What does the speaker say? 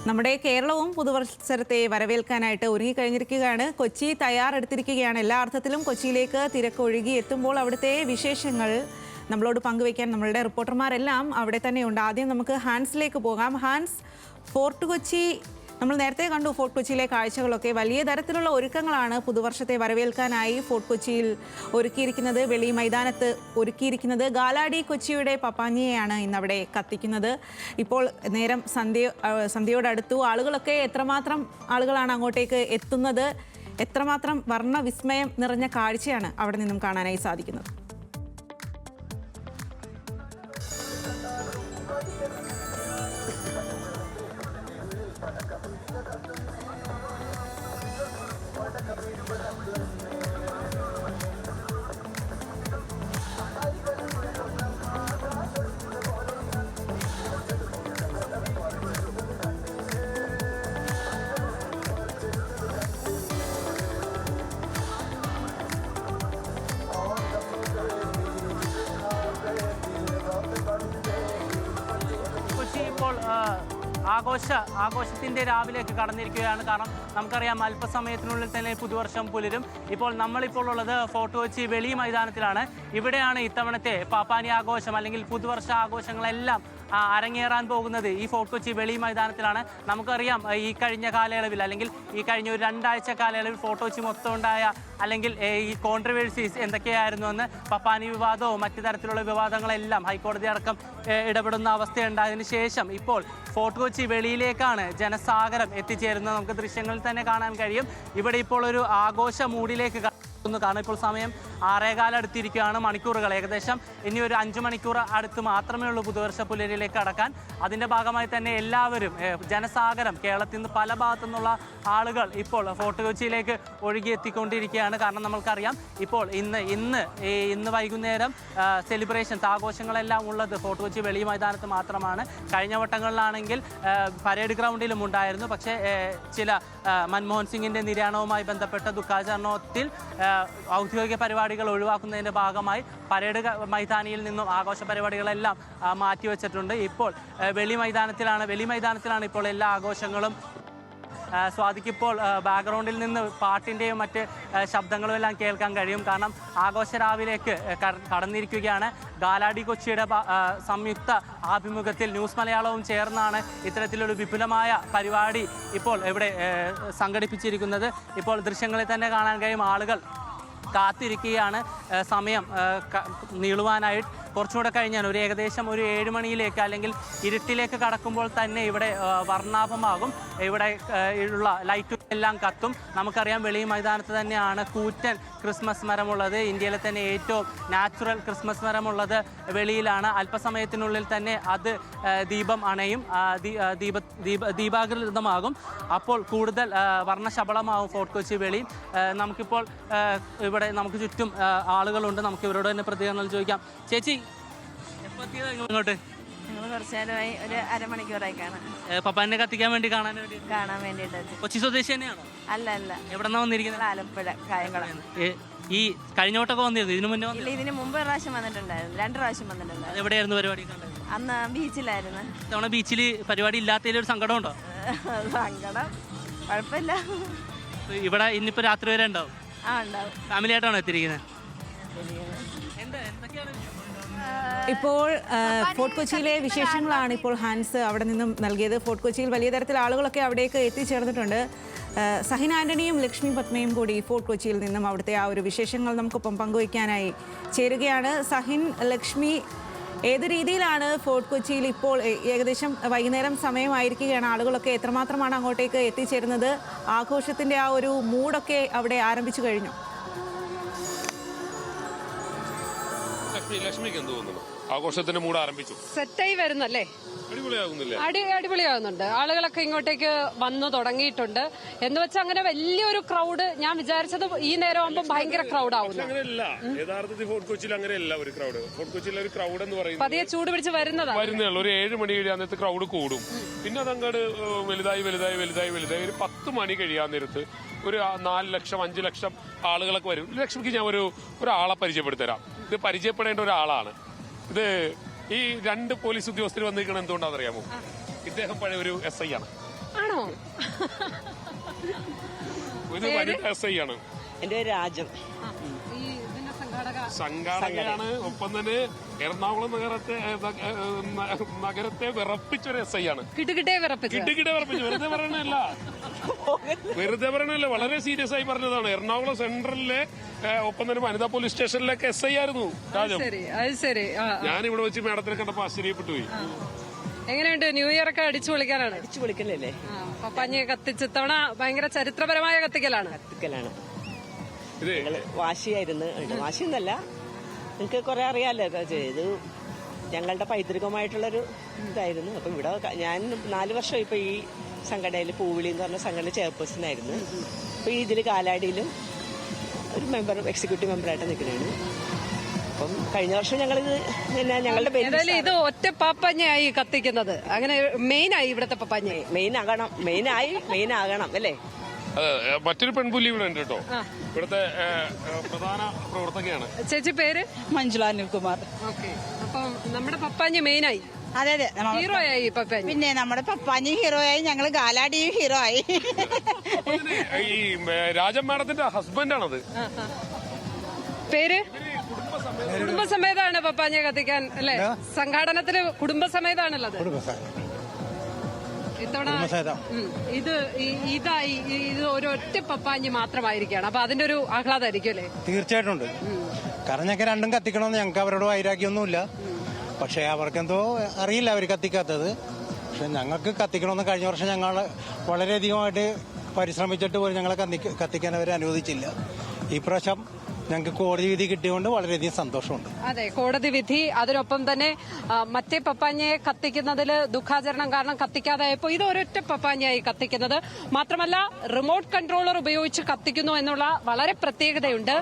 നമ്മുടെ കേരളവും പുതുവത്സരത്തെ വരവേൽക്കാനായിട്ട് ഒരുങ്ങിക്കഴിഞ്ഞിരിക്കുകയാണ്. കൊച്ചി തയ്യാറെടുത്തിരിക്കുകയാണ്. എല്ലാ അർത്ഥത്തിലും കൊച്ചിയിലേക്ക് തിരക്കൊഴുകി എത്തുമ്പോൾ അവിടുത്തെ വിശേഷങ്ങൾ നമ്മളോട് പങ്കുവയ്ക്കാൻ നമ്മളുടെ റിപ്പോർട്ടർമാരെല്ലാം അവിടെ തന്നെയുണ്ട്. ആദ്യം നമുക്ക് ഹാൻസിലേക്ക് പോകാം. ഹാൻസ്, ഫോർട്ട് കൊച്ചി നമ്മൾ നേരത്തെ കണ്ടു. ഫോർട്ട് കൊച്ചിയിലെ കാഴ്ചകളൊക്കെ വലിയ തരത്തിലുള്ള ഒരുക്കങ്ങളാണ് പുതുവർഷത്തെ വരവേൽക്കാനായി ഫോർട്ട് കൊച്ചിയിൽ ഒരുക്കിയിരിക്കുന്നത്. വെളി മൈതാനത്ത് ഒരുക്കിയിരിക്കുന്നത് ഗാലാഡി കൊച്ചിയുടെ പപ്പാഞ്ഞിയെയാണ് ഇന്നവിടെ കത്തിക്കുന്നത്. ഇപ്പോൾ നേരം സന്ധ്യയോടടുത്തു. ആളുകളൊക്കെ എത്രമാത്രം ആളുകളാണ് അങ്ങോട്ടേക്ക് എത്തുന്നത്? എത്രമാത്രം വർണ്ണവിസ്മയം നിറഞ്ഞ കാഴ്ചയാണ് അവിടെ നിന്നും കാണാനായി സാധിക്കുന്നത്? ആഘോഷത്തിൻ്റെ രാവിലേക്ക് കടന്നിരിക്കുകയാണ്. കാരണം നമുക്കറിയാം അല്പസമയത്തിനുള്ളിൽ തന്നെ പുതുവർഷം പുലരും. ഇപ്പോൾ നമ്മളിപ്പോൾ ഉള്ളത് ഫോർട്ട് കൊച്ചി വെളി മൈതാനത്തിലാണ്. ഇവിടെയാണ് ഇത്തവണത്തെ പാപ്പാനി ആഘോഷം അല്ലെങ്കിൽ പുതുവർഷ ആഘോഷങ്ങളെല്ലാം അരങ്ങേറാൻ പോകുന്നത് ഈ ഫോർട്ട് കൊച്ചി വെളി മൈതാനത്തിലാണ്. നമുക്കറിയാം ഈ കഴിഞ്ഞ കാലയളവിൽ അല്ലെങ്കിൽ ഈ കഴിഞ്ഞ ഒരു 2 ആഴ്ച കാലയളവിൽ ഫോർട്ട് കൊച്ചി മൊത്തം ഉണ്ടായ അല്ലെങ്കിൽ ഈ കോൺട്രവേഴ്സീസ് എന്തൊക്കെയായിരുന്നു എന്ന്, പപ്പാനി വിവാദവും മറ്റു തരത്തിലുള്ള വിവാദങ്ങളെല്ലാം ഹൈക്കോടതി അടക്കം ഇടപെടുന്ന അവസ്ഥയുണ്ടായതിനു ശേഷം ഇപ്പോൾ ഫോർട്ട് കൊച്ചി വെളിയിലേക്കാണ് ജനസാഗരം എത്തിച്ചേരുന്നത്. നമുക്ക് ദൃശ്യങ്ങളിൽ തന്നെ കാണാൻ കഴിയും. ഇവിടെ ഇപ്പോൾ ഒരു ആഘോഷ മൂഡിലേക്ക് കാരണം ഇപ്പോൾ സമയം 6:15 അടുത്തിരിക്കുകയാണ്. മണിക്കൂറുകൾ ഏകദേശം ഇനി ഒരു 5 മണിക്കൂർ അടുത്ത് മാത്രമേ ഉള്ളൂ പുതുവർഷ പുലരിയിലേക്ക് കടക്കാൻ. അതിൻ്റെ ഭാഗമായി തന്നെ എല്ലാവരും ജനസാഗരം കേരളത്തിൽ നിന്ന് പല ഭാഗത്തു നിന്നുള്ള ആളുകൾ ഇപ്പോൾ ഫോർട്ട് കൊച്ചിയിലേക്ക് ഒഴുകിയെത്തിക്കൊണ്ടിരിക്കുകയാണ്. കാരണം നമ്മൾക്കറിയാം ഇപ്പോൾ ഇന്ന് വൈകുന്നേരം സെലിബ്രേഷൻസ് ആഘോഷങ്ങളെല്ലാം ഉള്ളത് ഫോർട്ട് കൊച്ചി വെളി മൈതാനത്ത് മാത്രമാണ്. കഴിഞ്ഞ വട്ടങ്ങളിലാണെങ്കിൽ പരേഡ് ഗ്രൗണ്ടിലും ഉണ്ടായിരുന്നു. പക്ഷേ ചില മൻമോഹൻ സിംഗിൻ്റെ നിര്യാണവുമായി ബന്ധപ്പെട്ട ദുഃഖാചരണത്തിൽ ഔദ്യോഗിക പരിപാടികൾ ഒഴിവാക്കുന്നതിൻ്റെ ഭാഗമായി പരേഡ് മൈതാനിയിൽ നിന്നും ആഘോഷ പരിപാടികളെല്ലാം മാറ്റിവെച്ചിട്ടുണ്ട്. ഇപ്പോൾ വെളി മൈതാനത്തിലാണ് ഇപ്പോൾ എല്ലാ ആഘോഷങ്ങളും. സ്വാതിക്കിപ്പോൾ ബാക്ക്ഗ്രൗണ്ടിൽ നിന്ന് പാട്ടിൻ്റെയും മറ്റ് ശബ്ദങ്ങളും എല്ലാം കേൾക്കാൻ കഴിയും. കാരണം ആഘോഷ രാവിലേക്ക് കടന്നിരിക്കുകയാണ്. ഗാലാഡി കൊച്ചിയുടെ സംയുക്ത ആഭിമുഖ്യത്തിൽ ന്യൂസ് മലയാളവും ചേർന്നാണ് ഇത്തരത്തിലൊരു വിപുലമായ പരിപാടി ഇപ്പോൾ ഇവിടെ സംഘടിപ്പിച്ചിരിക്കുന്നത്. ഇപ്പോൾ ദൃശ്യങ്ങളിൽ തന്നെ കാണാൻ കഴിയും ആളുകൾ കാത്തിരിക്കുകയാണ്. സമയം നീളുവാനായിട്ട് കുറച്ചുകൂടെ കഴിഞ്ഞാൽ ഏകദേശം ഒരു 7 മണിയിലേക്ക് അല്ലെങ്കിൽ ഇരുട്ടിലേക്ക് കടക്കുമ്പോൾ തന്നെ ഇവിടെ വർണ്ണാഭമാകും. ഇവിടെ ഉള്ള ലൈറ്റും എല്ലാം കത്തും. നമുക്കറിയാം വെളി മൈതാനത്ത് തന്നെയാണ് കൂറ്റൻ ക്രിസ്മസ് മരമുള്ളത്. ഇന്ത്യയിലെ തന്നെ ഏറ്റവും നാച്ചുറൽ ക്രിസ്മസ് മരമുള്ളത് വെളിയിലാണ്. അല്പസമയത്തിനുള്ളിൽ തന്നെ അത് ദീപം അണയും, ദീപാകൃതമാകും. അപ്പോൾ കൂടുതൽ വർണ്ണശബളമാവും ഫോർട്ട് കൊച്ചി വെളി. നമുക്കിപ്പോൾ ഇവിടെ നമുക്ക് ചുറ്റും ആളുകളുണ്ട്. നമുക്ക് ഇവരോട് തന്നെ പ്രതികരണങ്ങൾ ചോദിക്കാം. ചേച്ചി, എപ്പോൾ എത്തിയതാ ഇങ്ങോട്ട്? കുറച്ചു നേരമായി, ഒരു അരമണിക്കൂറായി കാണാൻ. പപ്പാനെ കത്തിക്കാൻ വേണ്ടി കാണാൻ വേണ്ടിയിട്ട്. കൊച്ചി സ്വദേശി തന്നെയാണോ? അല്ല, എവിടെന്നാ വന്നിരിക്കുന്നത്? ആലപ്പുഴ കായംകുളം. ഈ കഴിഞ്ഞ വട്ടമൊക്കെ വന്നിരുന്നു? ഇതിനു മുന്നേ? ഇതിന് മുമ്പ് ഒരു പ്രാവശ്യം വന്നിട്ടുണ്ടായിരുന്നു, 2 പ്രാവശ്യം വന്നിട്ടുണ്ടായിരുന്നു. എവിടെയായിരുന്നു പരിപാടി? അന്ന് ബീച്ചിലായിരുന്നു. തവണ ബീച്ചിൽ പരിപാടി ഇല്ലാത്തതിൽ ഒരു സങ്കടം ഉണ്ടോ? സങ്കടം കുഴപ്പമില്ല. ഇവിടെ ഇന്നിപ്പോ രാത്രി വരെ ഉണ്ടാവും? ഉണ്ടാവും. ഫാമിലി ആയിട്ടാണോ എത്തിയിരിക്കുന്നത്? ഇപ്പോൾ ഫോർട്ട് കൊച്ചിയിലെ വിശേഷങ്ങളാണ് ഇപ്പോൾ ഹാൻസ് അവിടെ നിന്നും നൽകിയത്. ഫോർട്ട് കൊച്ചിയിൽ വലിയ തരത്തിൽ ആളുകളൊക്കെ അവിടേക്ക് എത്തിച്ചേർന്നിട്ടുണ്ട്. സഹിൻ ആന്റണിയും ലക്ഷ്മി പത്മയും കൂടി ഫോർട്ട് കൊച്ചിയിൽ നിന്നും അവിടുത്തെ ആ ഒരു വിശേഷങ്ങൾ നമുക്കൊപ്പം പങ്കുവയ്ക്കാനായി ചേരുകയാണ്. സഹിൻ, ലക്ഷ്മി, ഏത് രീതിയിലാണ് ഫോർട്ട് കൊച്ചിയിൽ ഇപ്പോൾ ഏകദേശം വൈകുന്നേരം സമയമായിരിക്കുകയാണ്, ആളുകളൊക്കെ എത്രമാത്രമാണ് അങ്ങോട്ടേക്ക് എത്തിച്ചേരുന്നത്? ആഘോഷത്തിൻ്റെ ആ ഒരു മൂഡൊക്കെ അവിടെ ആരംഭിച്ചു കഴിഞ്ഞു? ലക്ഷ്മിക്ക് എന്ത് തോന്നുന്നു? ആഘോഷത്തിന്റെ മൂഡ് ആരംഭിച്ചു, സെറ്റായി വരുന്നല്ലേ? അടിപൊളിയാകുന്നുണ്ട്. ആളുകളൊക്കെ ഇങ്ങോട്ടേക്ക് വന്നു തുടങ്ങിയിട്ടുണ്ട്. എന്ന് വെച്ചാൽ അങ്ങനെ വലിയൊരു ക്രൗഡ് ഞാൻ വിചാരിച്ചത് ഈ നേരം ആകുമ്പോൾ ഭയങ്കര ക്രൗഡ് ആവുന്നു. അങ്ങനെയല്ല, യഥാർത്ഥത്തിൽ ഫോർട്ട് കൊച്ചിയിൽ അങ്ങനെയല്ല. ഒരു ക്രൗഡ് ഫോർട്ട് കൊച്ചിയിലെ ഒരു ക്രൗഡ് എന്ന് പറയുന്നത് പതിയെ ചൂട് പിടിച്ച് വരുന്നതാണ്. ഒരു 7 മണി കഴിയാൻ നേരത്ത് ക്രൗഡ് കൂടും. പിന്നെ അതങ്ങോട്ട് വലുതായി ഒരു 10 മണി കഴിയാൻ നേരത്ത് ഒരു 4 ലക്ഷം 5 ലക്ഷം ആളുകളൊക്കെ വരും. ലക്ഷ്മിക്ക് ഞാൻ ഒരാളെ പരിചയപ്പെടുത്തരാം. ഇത് പരിചയപ്പെടേണ്ട ഒരാളാണ്. ഇത് ഈ 2 പോലീസ് ഉദ്യോഗസ്ഥർ വന്നിരിക്കണം. എന്തുകൊണ്ടാണെന്നറിയാമോ? ഇദ്ദേഹം പഴയ ഒരു SI ആണ്. ഒരു വനിത SI ആണ്. എന്റെ പേര് രാജം. ഈ ഇതിന്റെ സംഘാടകയാണ്. ഒപ്പം തന്നെ എറണാകുളം നഗരത്തെ വിറപ്പിച്ചൊരു SI ആണ്. കിടുകിടേ വിറപ്പിച്ചു. വെറുതെ പറയണല്ല, വളരെ സീരിയസ് ആയി പറഞ്ഞതാണ്. എറണാകുളം സെൻട്രലിലെ ഒപ്പം തന്നെ വനിതാ പോലീസ് സ്റ്റേഷനിലൊക്കെ SI ആയിരുന്നു രാജം. ശരി. ഞാനിവിടെ വെച്ച് മേഡത്തിനെ കണ്ടപ്പോ ആശ്ചര്യപ്പെട്ടു പോയി. എങ്ങനെയുണ്ട്? ന്യൂ ഇയർ ഒക്കെ അടിച്ചു പൊളിക്കാനാണ്? അടിച്ചു പൊളിക്കലല്ലേ. പപ്പാഞ്ഞിയെ കത്തിച്ചിത്തവണ ഭയങ്കര ചരിത്രപരമായ കത്തിക്കലാണ്. വാശിയായിരുന്നു. വാശിയൊന്നല്ല, നിങ്ങൾക്ക് കുറെ അറിയാലോ. ഇത് ഞങ്ങളുടെ പൈതൃകമായിട്ടുള്ളൊരു ഇതായിരുന്നു. അപ്പൊ ഇവിടെ ഞാൻ 4 വർഷം ഇപ്പൊ ഈ സംഘടനയിൽ പൂവിളി എന്ന് പറഞ്ഞ സംഘടന ചെയർപേഴ്സൺ ആയിരുന്നു. അപ്പൊ ഈ ഇതിൽ കാലാടിയിലും ഒരു എക്സിക്യൂട്ടീവ് മെമ്പറായിട്ട് നിൽക്കുന്നതാണ്. അപ്പം കഴിഞ്ഞ വർഷം ഞങ്ങളിത് ഞങ്ങളുടെ ഇത് ഒറ്റ പപ്പാഞ്ഞയായി കത്തിക്കുന്നത്. അങ്ങനെ മെയിനായി ഇവിടുത്തെ പപ്പാഞ്ഞ മെയിൻ ആകണം അല്ലേ. മറ്റൊരു പെൺപുലി ഇവിടെ ഉണ്ട് കേട്ടോ. ഇവിടുത്തെ പ്രധാന പ്രവർത്തകയാണ്. ചേച്ചി പേര്? മഞ്ജുള അനിൽകുമാർ. ഓക്കെ. അപ്പം നമ്മുടെ പപ്പാഞ്ഞ മെയിനായി. അതെ അതെ, ഹീറോ ആയി പപ്പാഞ്ഞ. പിന്നെ നമ്മുടെ പപ്പാഞ്ഞി ഹീറോ ആയി, ഞങ്ങള് ഗാലാഡിയും ഹീറോ ആയി. ഈ രാജം മാഡത്തിന്റെ ഹസ്ബൻഡാണത്. പേര്? കുടുംബസമേതാണ് പപ്പാഞ്ഞ കത്തിക്കാൻ അല്ലെ? സംഘാടനത്തില് കുടുംബസമേതാണുള്ളത്. ഇത്തവണ ഇത് ഒരൊറ്റ പപ്പാഞ്ഞി മാത്രമായിരിക്കാണ്. അപ്പൊ അതിന്റെ ഒരു ആഹ്ലാദമായിരിക്കും അല്ലേ? തീർച്ചയായിട്ടും ഉണ്ട്. കാരണം ഞങ്ങൾക്ക് രണ്ടും കത്തിക്കണമെന്ന് ഞങ്ങൾക്ക് അവരോട് വൈരാഗ്യമൊന്നുമില്ല. പക്ഷെ അവർക്കെന്തോ അറിയില്ല അവർ കത്തിക്കാത്തത്. പക്ഷെ ഞങ്ങൾക്ക് കത്തിക്കണമെന്ന് കഴിഞ്ഞ വർഷം ഞങ്ങൾ വളരെയധികമായിട്ട് പരിശ്രമിച്ചിട്ട് പോലും ഞങ്ങളെ കത്തിക്കാൻ അവർ അനുവദിച്ചില്ല. ഈ പ്രാവശ്യം ഞങ്ങൾക്ക് കോടതി വിധി കിട്ടിയതുകൊണ്ട് വളരെയധികം സന്തോഷമുണ്ട്. അതെ, കോടതി വിധി. അതിനൊപ്പം തന്നെ മറ്റേ പപ്പാഞ്ഞയെ കത്തിക്കുന്നതിൽ ദുഃഖാചരണം കാരണം കത്തിക്കാതായപ്പോൾ ഇത് ഒരൊറ്റ പപ്പാഞ്ഞയായി കത്തിക്കുന്നത് മാത്രമല്ല റിമോട്ട് കൺട്രോളർ ഉപയോഗിച്ച് കത്തിക്കുന്നു എന്നുള്ള വളരെ പ്രത്യേകതയുണ്ട്.